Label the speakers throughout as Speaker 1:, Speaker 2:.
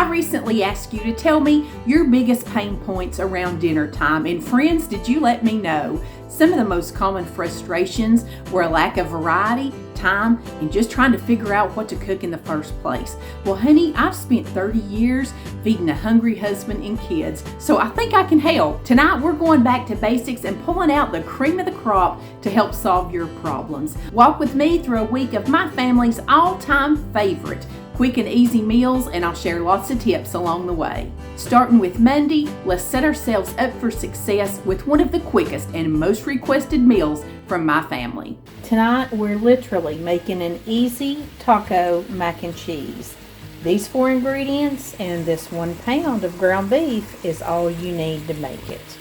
Speaker 1: I recently asked you to tell me your biggest pain points around dinner time, and friends, did you let me know? Some of the most common frustrations were a lack of variety, time, and just trying to figure out what to cook in the first place. Well, honey, I've spent 30 years feeding a hungry husband and kids, so I think I can help. Tonight, we're going back to basics and pulling out the cream of the crop to help solve your problems. Walk with me through a week of my family's all-time favorite, quick and easy meals, and I'll share lots of tips along the way. Starting with Monday, let's set ourselves up for success with one of the quickest and most requested meals from my family. Tonight, we're literally making an easy taco mac and cheese. These 4 ingredients and this 1 pound of ground beef is all you need to make it.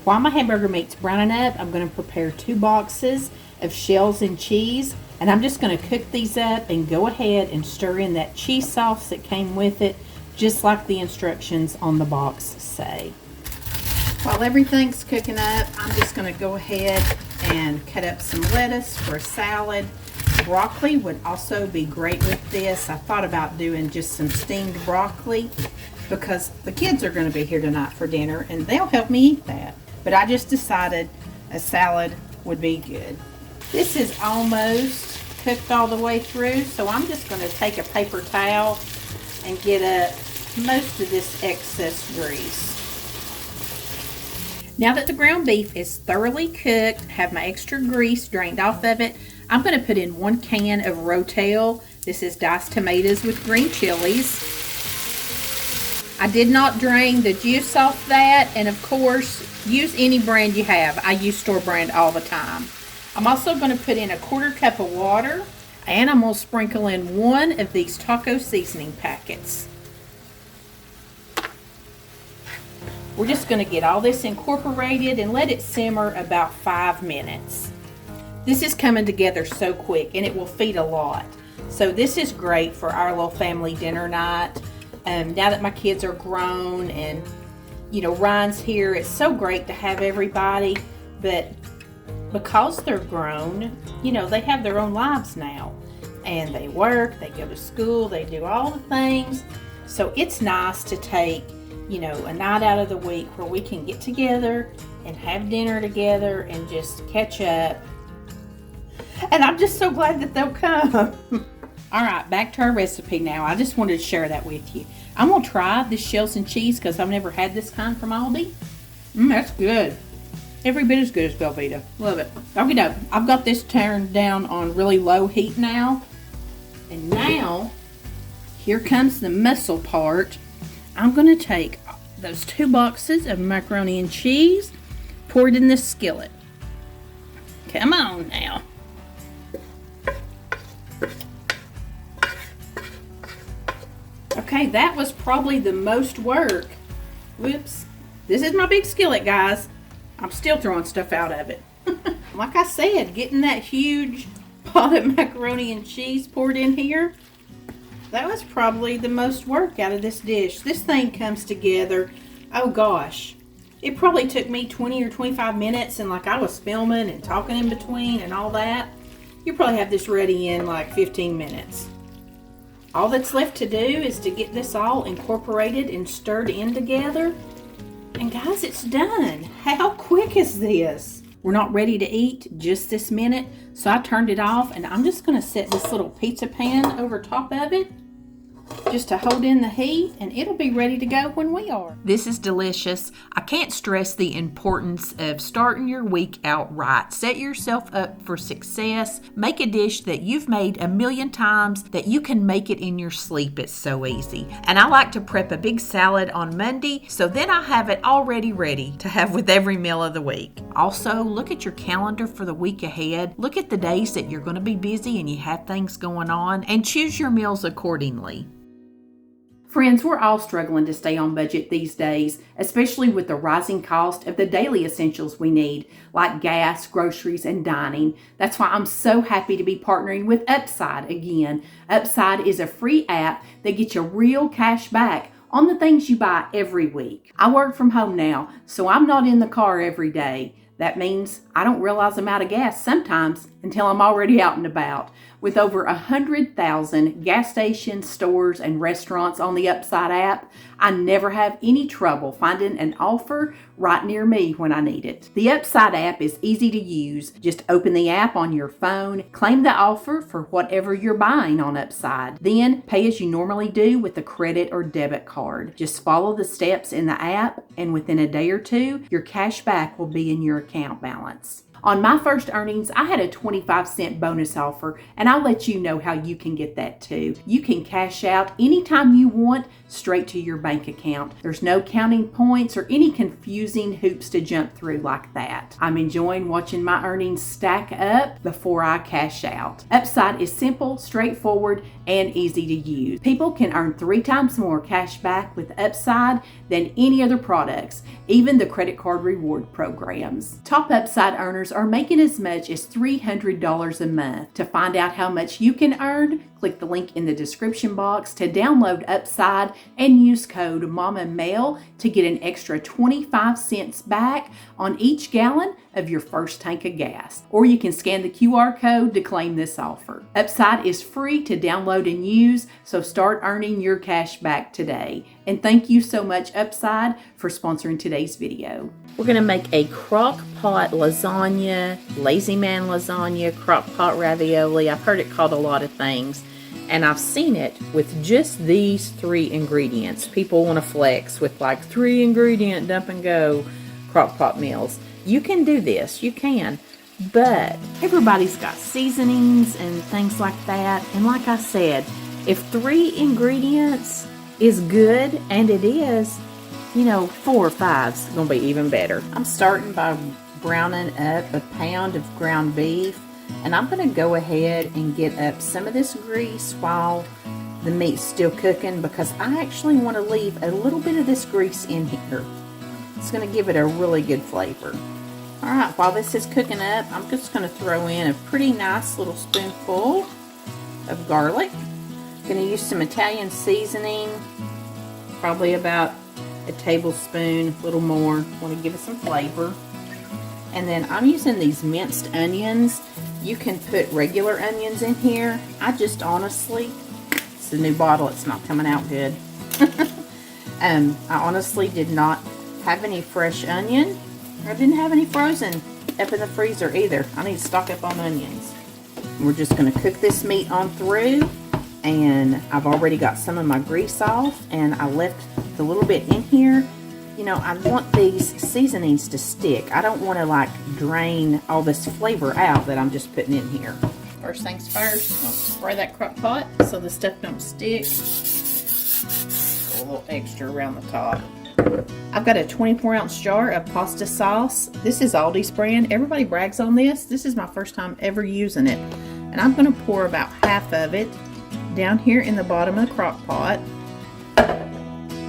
Speaker 1: While my hamburger meat's browning up, I'm going to prepare 2 boxes of shells and cheese, and I'm just going to cook these up and go ahead and stir in that cheese sauce that came with it, just like the instructions on the box say. While everything's cooking up, I'm just going to go ahead and cut up some lettuce for a salad. Broccoli would also be great with this. I thought about doing just some steamed broccoli because the kids are going to be here tonight for dinner and they'll help me eat that. But I just decided a salad would be good. This is almost cooked all the way through, so I'm just going to take a paper towel and get up most of this excess grease. Now that the ground beef is thoroughly cooked, have my extra grease drained off of it, I'm going to put in 1 can of Rotel. This is diced tomatoes with green chilies. I did not drain the juice off that, and of course, use any brand you have. I use store brand all the time. I'm also going to put in a 1/4 cup of water, and I'm going to sprinkle in 1 of these taco seasoning packets. We're just going to get all this incorporated and let it simmer about 5 minutes. This is coming together so quick and it will feed a lot. So this is great for our little family dinner night. Now that my kids are grown and, Ryan's here, it's so great to have everybody. But because they're grown, they have their own lives now. And they work, they go to school, they do all the things. So it's nice to take a night out of the week where we can get together and have dinner together and just catch up. And I'm just so glad that they'll come. All right, back to our recipe now. I just wanted to share that with you. I'm going to try this shells and cheese because I've never had this kind from Aldi. That's good. Every bit as good as Velveeta. Love it. Okay, no, I've got this turned down on really low heat now. And now, here comes the muscle part. I'm going to take those 2 boxes of macaroni and cheese, pour it in this skillet. Come on now. Okay, that was probably the most work. Whoops. This is my big skillet, guys. I'm still throwing stuff out of it. Like I said, getting that huge pot of macaroni and cheese poured in here, that was probably the most work out of this dish. This thing comes together, oh gosh. It probably took me 20 or 25 minutes, and like I was filming and talking in between and all that. You probably have this ready in like 15 minutes. All that's left to do is to get this all incorporated and stirred in together. And guys, it's done. How quick is this? We're not ready to eat just this minute, so I turned it off, and I'm just going to set this little pizza pan over top of it just to hold in the heat, and it'll be ready to go when we are. This is delicious. I can't stress the importance of starting your week out right. Set yourself up for success. Make a dish that you've made a million times that you can make it in your sleep. It's so easy. And I like to prep a big salad on Monday, so then I have it already ready to have with every meal of the week. Also, look at your calendar for the week ahead. Look at the days that you're going to be busy and you have things going on, and choose your meals accordingly. Friends, we're all struggling to stay on budget these days, especially with the rising cost of the daily essentials we need, like gas, groceries, and dining. That's why I'm so happy to be partnering with Upside again. Upside is a free app that gets you real cash back on the things you buy every week. I work from home now, so I'm not in the car every day. That means I don't realize I'm out of gas sometimes until I'm already out and about. With over 100,000 gas stations, stores, and restaurants on the Upside app, I never have any trouble finding an offer right near me when I need it. The Upside app is easy to use. Just open the app on your phone, claim the offer for whatever you're buying on Upside, then pay as you normally do with a credit or debit card. Just follow the steps in the app, and within a day or two, your cash back will be in your account balance. On my first earnings, I had a 25-cent bonus offer, and I'll let you know how you can get that too. You can cash out anytime you want, straight to your bank account. There's no counting points or any confusing hoops to jump through like that. I'm enjoying watching my earnings stack up before I cash out. Upside is simple, straightforward, and easy to use. People can earn 3 times more cash back with Upside than any other products, even the credit card reward programs. Top Upside earners are making as much as $300 a month. To find out how much you can earn, click the link in the description box to download Upside and use code MOMMAMAIL to get an extra 25 cents back on each gallon of your first tank of gas. Or you can scan the QR code to claim this offer. Upside is free to download and use, so start earning your cash back today. And thank you so much, Upside, for sponsoring today's video. We're going to make a crock pot lasagna, lazy man lasagna, crock pot ravioli. I've heard it called a lot of things. And I've seen it with just these 3 ingredients. People want to flex with like 3 ingredient dump and go crock pot meals. You can do this, you can, but everybody's got seasonings and things like that. And like I said, if 3 ingredients is good, and it is, 4 or 5's gonna be even better. I'm starting by browning up a pound of ground beef. And I'm going to go ahead and get up some of this grease while the meat's still cooking, because I actually want to leave a little bit of this grease in here. It's going to give it a really good flavor. Alright, while this is cooking up, I'm just going to throw in a pretty nice little spoonful of garlic. I'm going to use some Italian seasoning, probably about a tablespoon, a little more. Want to give it some flavor. And then I'm using these minced onions. You can put regular onions in here. I just honestly, it's a new bottle, it's not coming out good. I honestly did not have any fresh onion. I didn't have any frozen up in the freezer either. I need to stock up on onions. We're just going to cook this meat on through. And I've already got some of my grease off. And I left the little bit in here. I want these seasonings to stick. I don't want to like drain all this flavor out that I'm just putting in here. First things first, I'll spray that crock pot so the stuff don't stick. A little extra around the top. I've got a 24-ounce jar of pasta sauce. This is Aldi's brand. Everybody brags on this. This is my first time ever using it. And I'm going to pour about half of it down here in the bottom of the crock pot.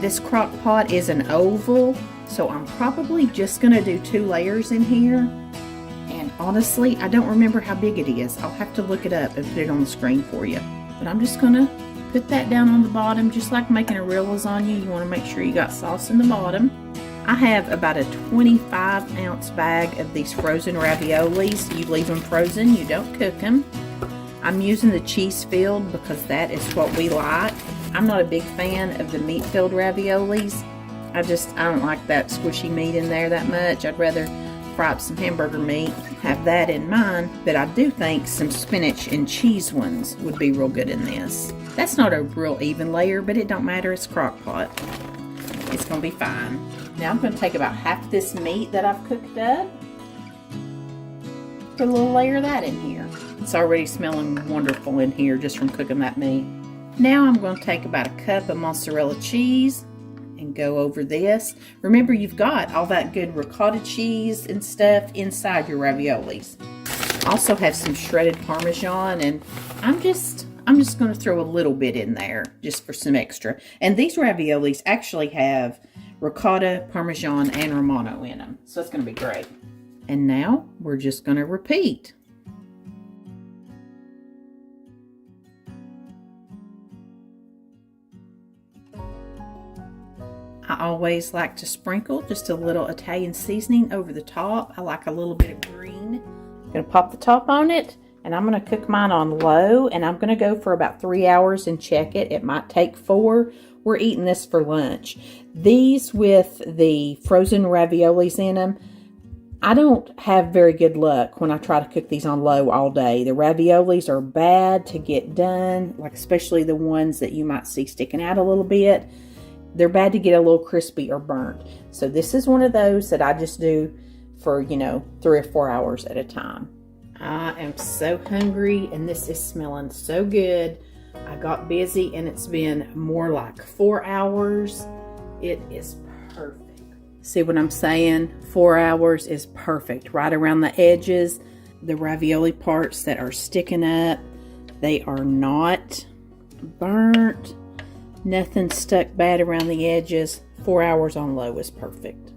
Speaker 1: This crock pot is an oval, so I'm probably just going to do 2 layers in here. And honestly, I don't remember how big it is. I'll have to look it up and put it on the screen for you. But I'm just going to put that down on the bottom, just like making a real lasagna. You want to make sure you got sauce in the bottom. I have about a 25-ounce bag of these frozen raviolis. You leave them frozen, you don't cook them. I'm using the cheese filled because that is what we like. I'm not a big fan of the meat filled raviolis. I don't like that squishy meat in there that much. I'd rather fry up some hamburger meat, have that in mine. But I do think some spinach and cheese ones would be real good in this. That's not a real even layer, but it don't matter. It's crock pot. It's going to be fine. Now I'm going to take about half this meat that I've cooked up. Put a little layer of that in here. It's already smelling wonderful in here just from cooking that meat. Now I'm going to take about a cup of mozzarella cheese and go over this. Remember, you've got all that good ricotta cheese and stuff inside your raviolis. Also have some shredded Parmesan, and I'm just going to throw a little bit in there just for some extra. And these raviolis actually have ricotta, Parmesan, and Romano in them, so it's going to be great. And now we're just going to repeat. I always like to sprinkle just a little Italian seasoning over the top. I like a little bit of green. I'm going to pop the top on it, And I'm going to cook mine on low, and I'm going to go for about 3 hours and check it. It might take 4. We're eating this for lunch. These with the frozen raviolis in them, I don't have very good luck when I try to cook these on low all day. The raviolis are bad to get done, like especially the ones that you might see sticking out a little bit. They're bad to get a little crispy or burnt. So this is one of those that I just do for, 3 or 4 hours at a time. I am so hungry, and this is smelling so good. I got busy, and it's been more like 4 hours. It is perfect. See what I'm saying? 4 hours is perfect. Right around the edges, the ravioli parts that are sticking up, they are not burnt. Nothing stuck bad around the edges. 4 hours on low is perfect.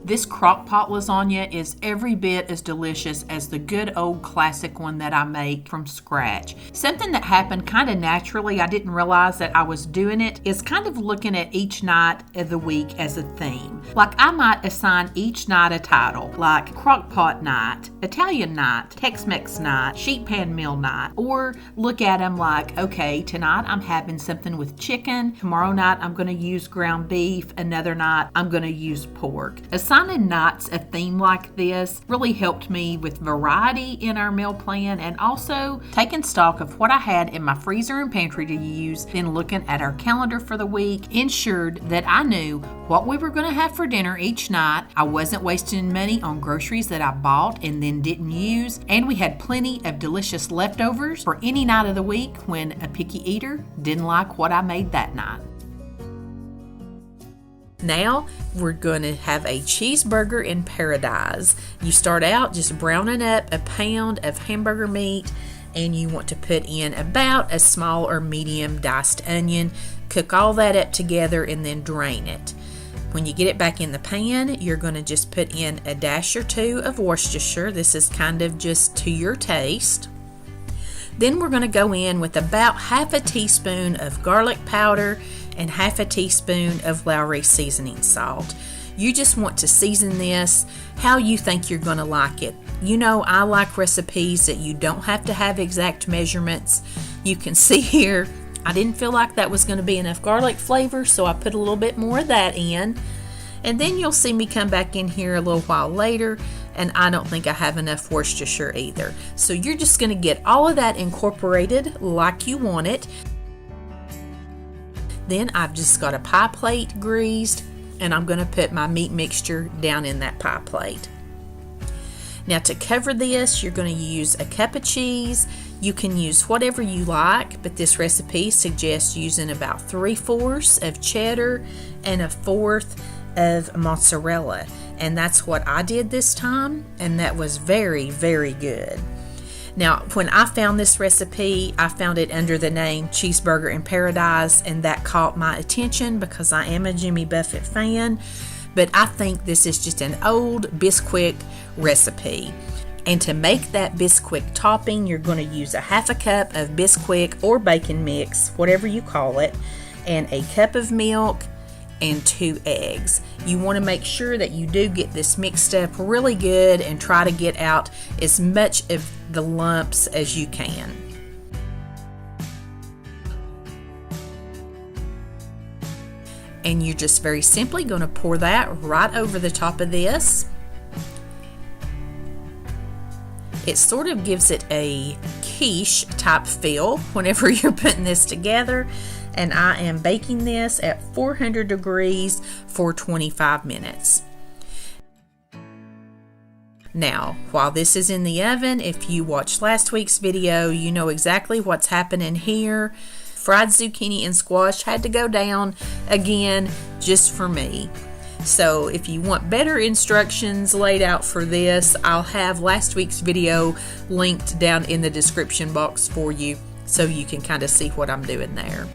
Speaker 1: This crock pot lasagna is every bit as delicious as the good old classic one that I make from scratch. Something that happened kind of naturally, I didn't realize that I was doing it, is kind of looking at each night of the week as a theme. Like I might assign each night a title, like crock pot night, Italian night, Tex-Mex night, sheet pan meal night, or look at them like, okay, tonight I'm having something with chicken, tomorrow night I'm going to use ground beef, another night I'm going to use pork. Assigning nights a theme like this really helped me with variety in our meal plan, and also taking stock of what I had in my freezer and pantry to use, then looking at our calendar for the week ensured that I knew what we were going to have for dinner each night. I wasn't wasting money on groceries that I bought and then didn't use, and we had plenty of delicious leftovers for any night of the week when a picky eater didn't like what I made that night. Now we're going to have a cheeseburger in paradise. You start out just browning up a pound of hamburger meat, and you want to put in about a small or medium diced onion. Cook all that up together and then drain it. When you get it back in the pan, you're going to just put in a dash or two of Worcestershire. This is kind of just to your taste. Then we're going to go in with about half a teaspoon of garlic powder and half a teaspoon of Lowry seasoning salt. You just want to season this how you think you're going to like it. I like recipes that you don't have to have exact measurements. You can see here, I didn't feel like that was going to be enough garlic flavor, so I put a little bit more of that in. And then you'll see me come back in here a little while later, and I don't think I have enough Worcestershire either. So you're just going to get all of that incorporated like you want it. Then I've just got a pie plate greased, and I'm going to put my meat mixture down in that pie plate. Now to cover this, you're going to use a cup of cheese. You can use whatever you like, but this recipe suggests using about 3/4 of cheddar and 1/4 of mozzarella. And that's what I did this time, and that was very, very good. Now, when I found this recipe, I found it under the name Cheeseburger in Paradise, and that caught my attention because I am a Jimmy Buffett fan, but I think this is just an old Biscuit recipe. And to make that Biscuit topping, you're going to use a half a cup of Biscuit or bacon mix, whatever you call it, and a cup of milk and 2 eggs. You want to make sure that you do get this mixed up really good and try to get out as much of the lumps as you can. And you're just very simply going to pour that right over the top of this. It sort of gives it a quiche type feel whenever you're putting this together. And I am baking this at 400 degrees for 25 minutes. Now, while this is in the oven, if you watched last week's video, you know exactly what's happening here. Fried zucchini and squash had to go down again just for me. So if you want better instructions laid out for this, I'll have last week's video linked down in the description box for you so you can kind of see what I'm doing there.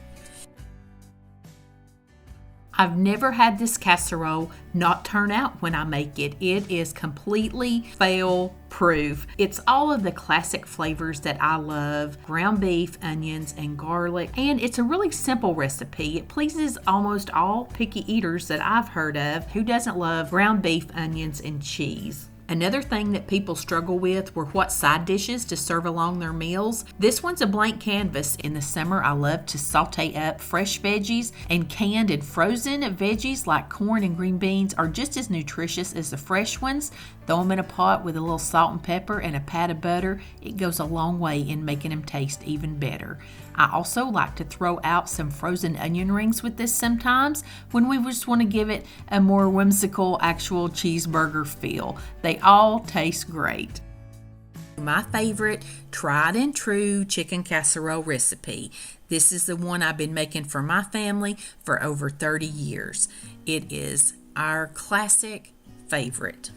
Speaker 1: I've never had this casserole not turn out when I make it. It is completely fail-proof. It's all of the classic flavors that I love: ground beef, onions, and garlic. And it's a really simple recipe. It pleases almost all picky eaters that I've heard of. Who doesn't love ground beef, onions, and cheese? Another thing that people struggle with were what side dishes to serve along their meals. This one's a blank canvas. In the summer, I love to saute up fresh veggies, and canned and frozen veggies like corn and green beans are just as nutritious as the fresh ones. Throw them in a pot with a little salt and pepper and a pat of butter. It goes a long way in making them taste even better. I also like to throw out some frozen onion rings with this sometimes when we just want to give it a more whimsical actual cheeseburger feel. They all taste great. My favorite tried and true chicken casserole recipe. This is the one I've been making for my family for over 30 years. It is our classic favorite.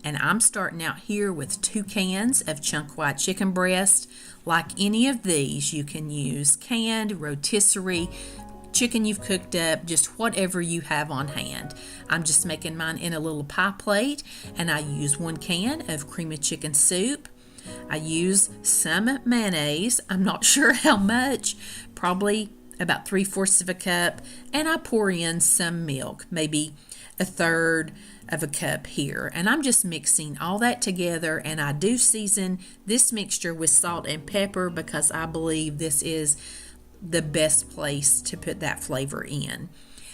Speaker 1: And I'm starting out here with 2 cans of chunk white chicken breast. Like any of these, you can use canned, rotisserie, chicken you've cooked up, just whatever you have on hand. I'm just making mine in a little pie plate, and I use 1 can of cream of chicken soup. I use some mayonnaise. I'm not sure how much, probably about 3/4 of a cup, and I pour in some milk, maybe 1/3 of a cup here, and I'm just mixing all that together. And I do season this mixture with salt and pepper because I believe this is the best place to put that flavor in.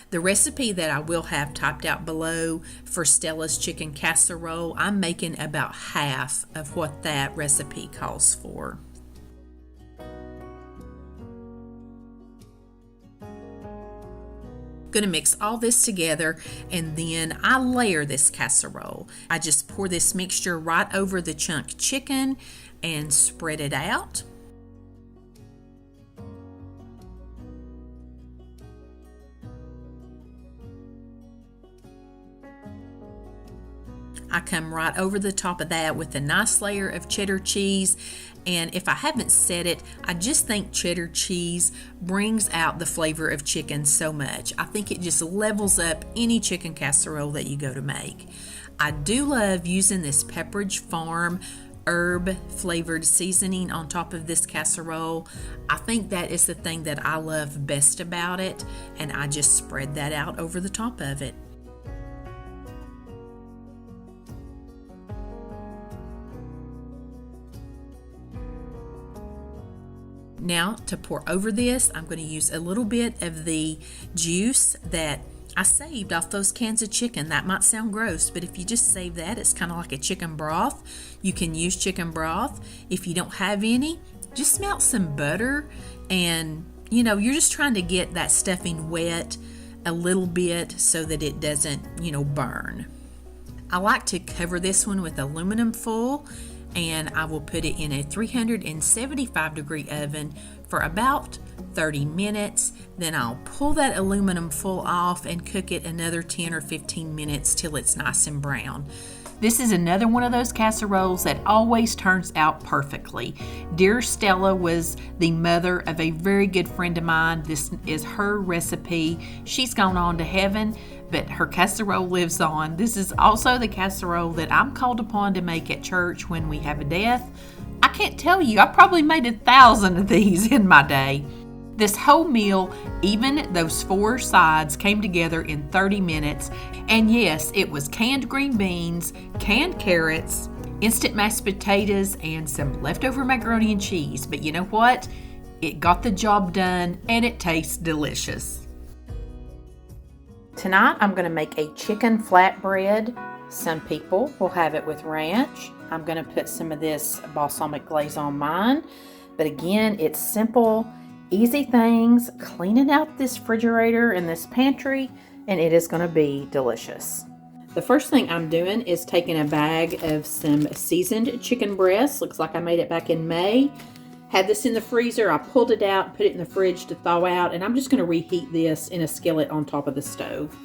Speaker 1: The recipe that I will have typed out below for Stella's chicken casserole, I'm making about half of what that recipe calls for. Going to mix all this together, and then I layer this casserole. I just pour this mixture right over the chunk chicken and spread it out. I come right over the top of that with a nice layer of cheddar cheese. And if I haven't said it, I just think cheddar cheese brings out the flavor of chicken so much. I think it just levels up any chicken casserole that you go to make. I do love using this Pepperidge Farm herb flavored seasoning on top of this casserole. I think that is the thing that I love best about it, and I just spread that out over the top of it. Now to pour over this, I'm going to use a little bit of the juice that I saved off those cans of chicken. That might sound gross, but if you just save that, it's kind of like a chicken broth. You can use chicken broth. If you don't have any, just melt some butter, and you're just trying to get that stuffing wet a little bit so that it doesn't, burn. I like to cover this one with aluminum foil, and I will put it in a 375 degree oven for about 30 minutes. Then I'll pull that aluminum foil off and cook it another 10 or 15 minutes till it's nice and brown. This is another one of those casseroles that always turns out perfectly. Dear Stella was the mother of a very good friend of mine. This is her recipe. She's gone on to heaven, but her casserole lives on. This is also the casserole that I'm called upon to make at church when we have a death. I can't tell you, I probably made 1,000 of these in my day. This whole meal, even those 4 sides, came together in 30 minutes. And yes, it was canned green beans, canned carrots, instant mashed potatoes, and some leftover macaroni and cheese. But you know what? It got the job done, and it tastes delicious. Tonight, I'm going to make a chicken flatbread. Some people will have it with ranch. I'm going to put some of this balsamic glaze on mine. But again, it's simple, easy things, cleaning out this refrigerator and this pantry, and it is going to be delicious. The first thing I'm doing is taking a bag of some seasoned chicken breast. Looks like I made it back in May. Had this in the freezer. I pulled it out, put it in the fridge to thaw out, and I'm just going to reheat this in a skillet on top of the stove.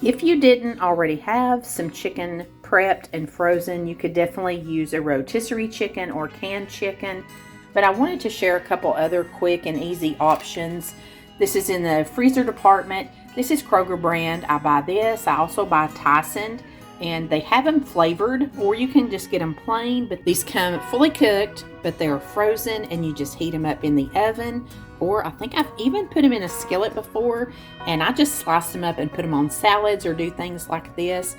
Speaker 1: If you didn't already have some chicken prepped and frozen, you could definitely use a rotisserie chicken or canned chicken. But I wanted to share a couple other quick and easy options. This is in the freezer department. This is Kroger brand. I buy this. I also buy Tyson, and they have them flavored, or you can just get them plain. But these come fully cooked, but they're frozen, and you just heat them up in the oven. Or I think I've even put them in a skillet before, and I just slice them up and put them on salads or do things like this.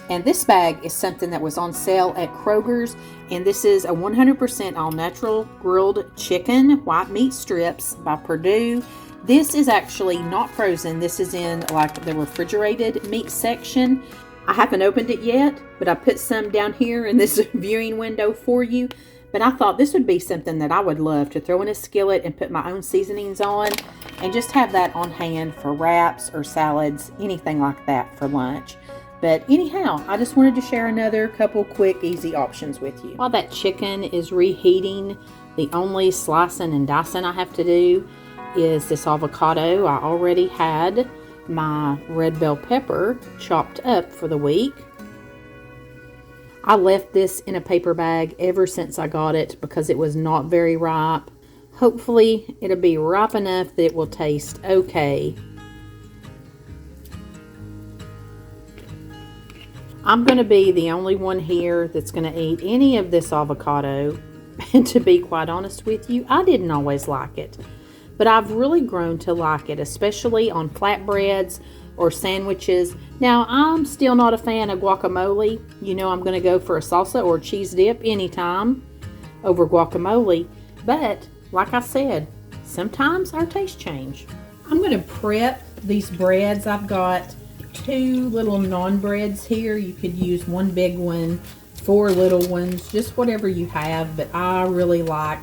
Speaker 1: And this bag is something that was on sale at Kroger's, and this is a 100% all-natural grilled chicken white meat strips by Perdue. This is actually not frozen. This is in like the refrigerated meat section. I haven't opened it yet, but I put some down here in this viewing window for you. But I thought this would be something that I would love to throw in a skillet and put my own seasonings on and just have that on hand for wraps or salads, anything like that for lunch. But anyhow, I just wanted to share another couple quick, easy options with you. While that chicken is reheating, the only slicing and dicing I have to do is this avocado. I already had my red bell pepper chopped up for the week. I left this in a paper bag ever since I got it because it was not very ripe. Hopefully, it'll be ripe enough that it will taste okay. I'm going to be the only one here that's going to eat any of this avocado. And to be quite honest with you, I didn't always like it. But I've really grown to like it, especially on flatbreads or sandwiches. Now, I'm still not a fan of guacamole. You know I'm going to go for a salsa or cheese dip anytime over guacamole. But, like I said, sometimes our tastes change. I'm going to prep these breads. I've got 2 little naan breads here. You could use 1 big one, 4 little ones, just whatever you have. But I really like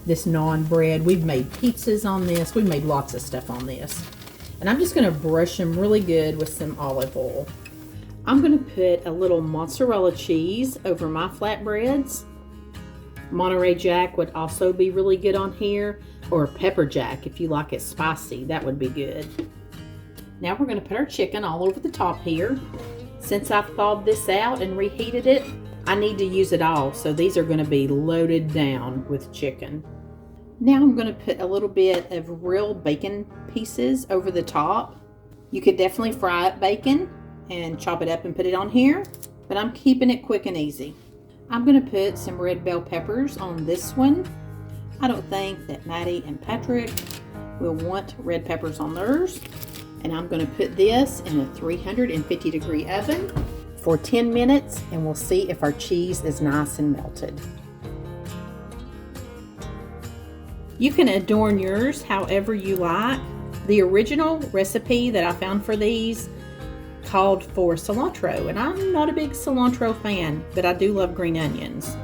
Speaker 1: this naan bread. We've made pizzas on this. We've made lots of stuff on this. And I'm just going to brush them really good with some olive oil. I'm going to put a little mozzarella cheese over my flatbreads. Monterey Jack would also be really good on here, or pepper jack if you like it spicy. That would be good. Now we're going to put our chicken all over the top here. Since I've thawed this out and reheated it, I need to use it all. So these are going to be loaded down with chicken. Now I'm going to put a little bit of real bacon pieces over the top. You could definitely fry up bacon and chop it up and put it on here, but I'm keeping it quick and easy. I'm going to put some red bell peppers on this one. I don't think that Maddie and Patrick will want red peppers on theirs. And I'm going to put this in a 350 degree oven for 10 minutes, and we'll see if our cheese is nice and melted. You can adorn yours however you like. The original recipe that I found for these called for cilantro, and I'm not a big cilantro fan, but I do love green onions.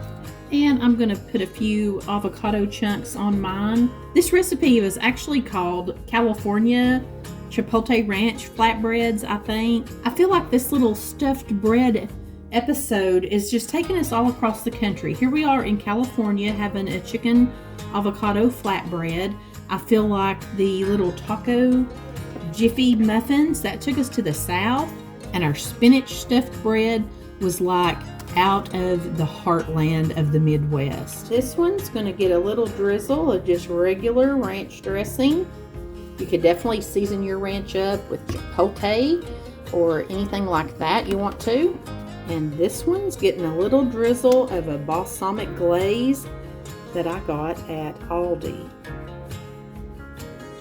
Speaker 1: And I'm going to put a few avocado chunks on mine. This recipe was actually called California Chipotle Ranch flatbreads, I think. I feel like this little stuffed bread episode is just taking us all across the country. Here we are in California having a chicken avocado flatbread. I feel like the little taco jiffy muffins that took us to the south, and our spinach stuffed bread was like out of the heartland of the Midwest. This one's going to get a little drizzle of just regular ranch dressing. You could definitely season your ranch up with chipotle or anything like that you want to. And this one's getting a little drizzle of a balsamic glaze that I got at Aldi.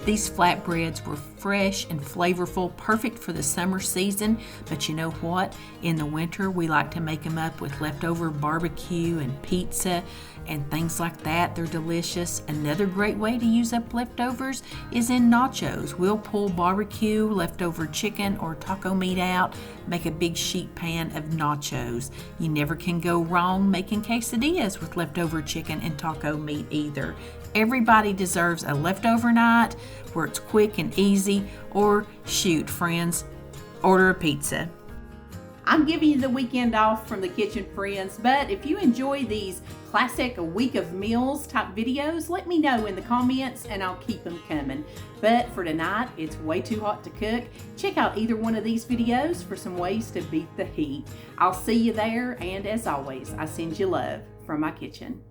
Speaker 1: These flatbreads were fresh and flavorful, perfect for the summer season. But you know what? In the winter, we like to make them up with leftover barbecue and pizza and things like that. They're delicious. Another great way to use up leftovers is in nachos. We'll pull barbecue, leftover chicken, or taco meat out, make a big sheet pan of nachos. You never can go wrong making quesadillas with leftover chicken and taco meat either. Everybody deserves a leftover night where it's quick and easy, or shoot, friends, order a pizza. I'm giving you the weekend off from the kitchen, friends, but if you enjoy these classic week of meals type videos, let me know in the comments and I'll keep them coming. But for tonight, it's way too hot to cook. Check out either one of these videos for some ways to beat the heat. I'll see you there, and as always, I send you love from my kitchen.